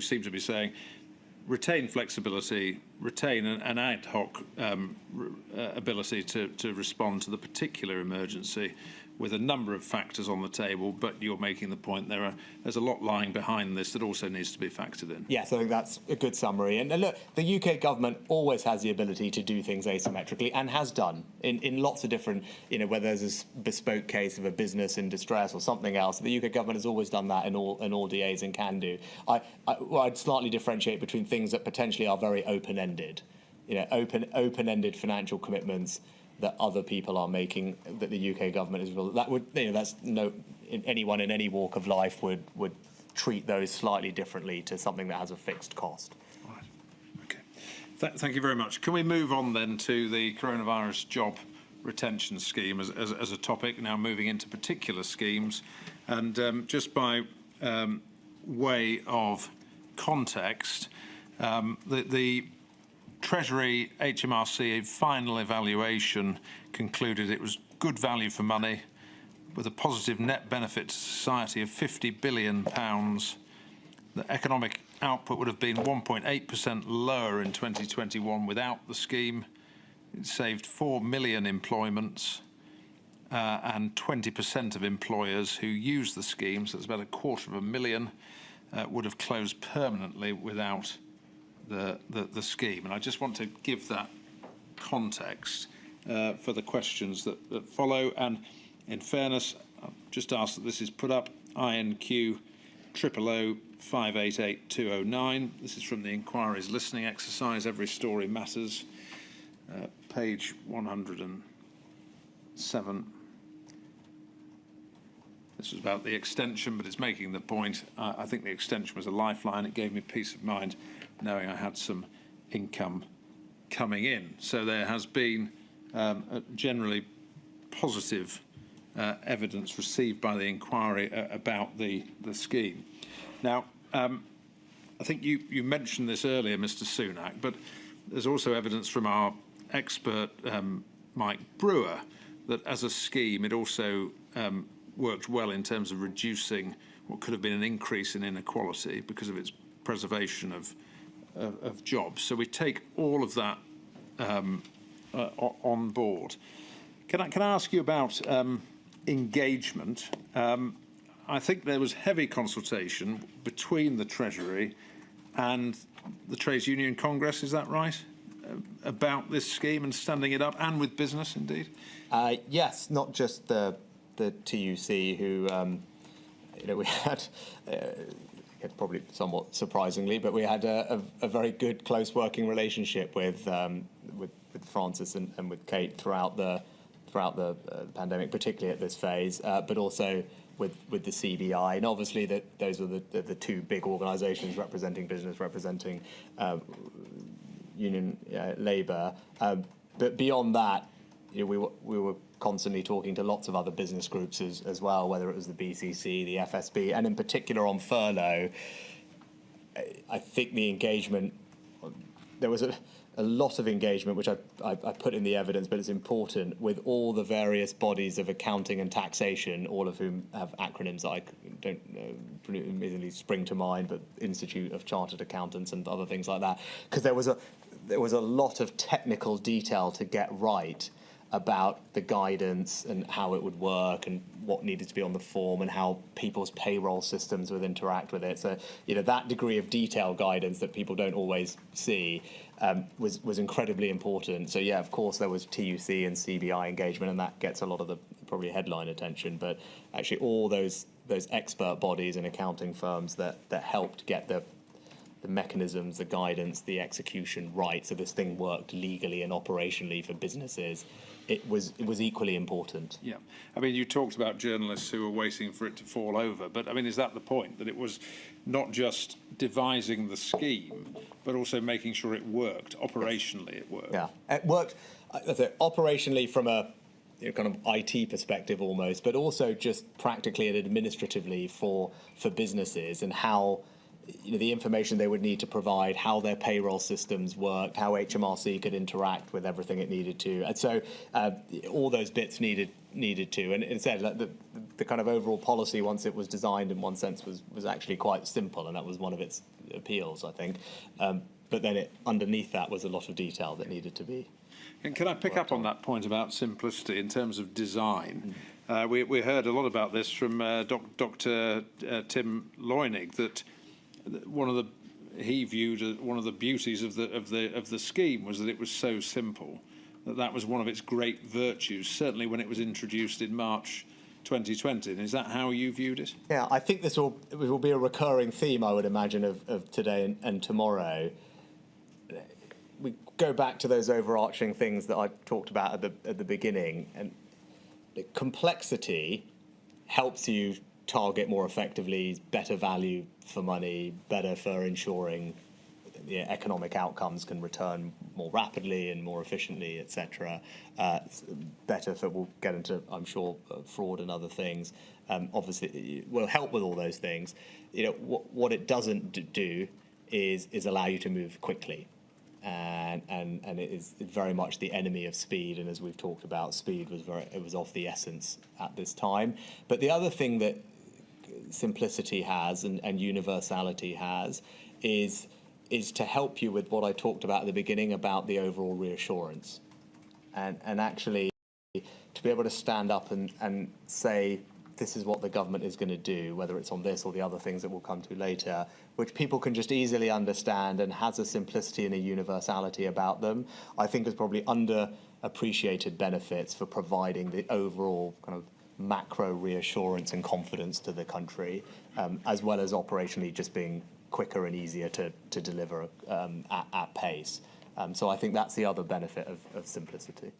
seem to be saying retain flexibility, retain an ad hoc ability to respond to the particular emergency with a number of factors on the table, but you're making the point there's a lot lying behind this that also needs to be factored in. Yes, I think that's a good summary. And look, the UK government always has the ability to do things asymmetrically and has done in lots of different, whether there's a bespoke case of a business in distress or something else. The UK government has always done that in all DAs and can do. I'd slightly differentiate between things that potentially are very open-ended, open-ended financial commitments that other people are making, that the UK government is, anyone in any walk of life would treat those slightly differently to something that has a fixed cost. Right. Okay. Thank you very much. Can we move on then to the coronavirus job retention scheme as a topic, now moving into particular schemes, and just by way of context, the Treasury HMRC final evaluation concluded it was good value for money with a positive net benefit to society of £50 billion. The economic output would have been 1.8% lower in 2021 without the scheme. It saved 4 million employments and 20% of employers who use the scheme, so it's about 250,000, would have closed permanently without the scheme. And I just want to give that context for the questions that follow. And in fairness, I'll just ask that this is put up, INQ 000 588 209. This is from the inquiry's listening exercise, Every Story Matters, page 107. This was about the extension, but it's making the point. I think the extension was a lifeline. It gave me peace of mind knowing I had some income coming in. So there has been generally positive evidence received by the inquiry about the scheme. Now, I think you mentioned this earlier, Mr. Sunak, but there's also evidence from our expert, Mike Brewer, that as a scheme it also worked well in terms of reducing what could have been an increase in inequality because of its preservation of jobs. So we take all of that on board. Can I ask you about engagement? I think there was heavy consultation between the Treasury and the Trades Union Congress, is that right? About this scheme and standing it up, and with business indeed? Yes, not just the TUC who, we had, probably somewhat surprisingly, but we had a very good, close working relationship with Francis and with Kate throughout the pandemic, particularly at this phase, but also with the CBI. And obviously those are the two big organisations representing business, representing union labour. But beyond that, we were constantly talking to lots of other business groups as well, whether it was the BCC, the FSB, and in particular on furlough. I think the engagement, there was a lot of engagement, which I put in the evidence, but it's important, with all the various bodies of accounting and taxation, all of whom have acronyms that I don't immediately spring to mind, but Institute of Chartered Accountants and other things like that, because there was a lot of technical detail to get right about the guidance and how it would work and what needed to be on the form and how people's payroll systems would interact with it. So, that degree of detail guidance that people don't always see was incredibly important. So, yeah, of course, there was TUC and CBI engagement, and that gets a lot of the probably headline attention. But actually all those expert bodies and accounting firms that helped get the mechanisms, the guidance, the execution right, so this thing worked legally and operationally for businesses, it was equally important. Yeah, I mean, you talked about journalists who were waiting for it to fall over, but I mean, is that the point, that it was not just devising the scheme, but also making sure it worked, operationally it worked? Yeah, it worked operationally from a kind of IT perspective almost, but also just practically and administratively for businesses, and how the information they would need to provide, how their payroll systems worked, how HMRC could interact with everything it needed to. And so all those bits needed to. And instead, the the kind of overall policy, once it was designed in one sense, was actually quite simple, and that was one of its appeals, I think. But then underneath that was a lot of detail that needed to be. And can I pick up on that point about simplicity in terms of design? We heard a lot about this from Dr. Tim Loynig, that he viewed one of the beauties of the scheme was that it was so simple. That was one of its great virtues, certainly when it was introduced in March 2020. And is that how you viewed it? Yeah, I think it will be a recurring theme, I would imagine, of today and tomorrow. We go back to those overarching things that I talked about at the beginning, and complexity helps you target more effectively, better value for money, better for ensuring economic outcomes can return more rapidly and more efficiently, etc. Better for, we'll get into, I'm sure, fraud and other things. Obviously, it will help with all those things. What it doesn't do is allow you to move quickly. And it is very much the enemy of speed, and as we've talked about, speed was of the essence at this time. But the other thing that simplicity has and universality has is to help you with what I talked about at the beginning about the overall reassurance, and actually to be able to stand up and say, this is what the government is going to do, whether it's on this or the other things that we'll come to later, which people can just easily understand and has a simplicity and a universality about them, I think is probably underappreciated benefits for providing the overall kind of macro reassurance and confidence to the country, as well as operationally just being quicker and easier to deliver at pace. So I think that's the other benefit of simplicity.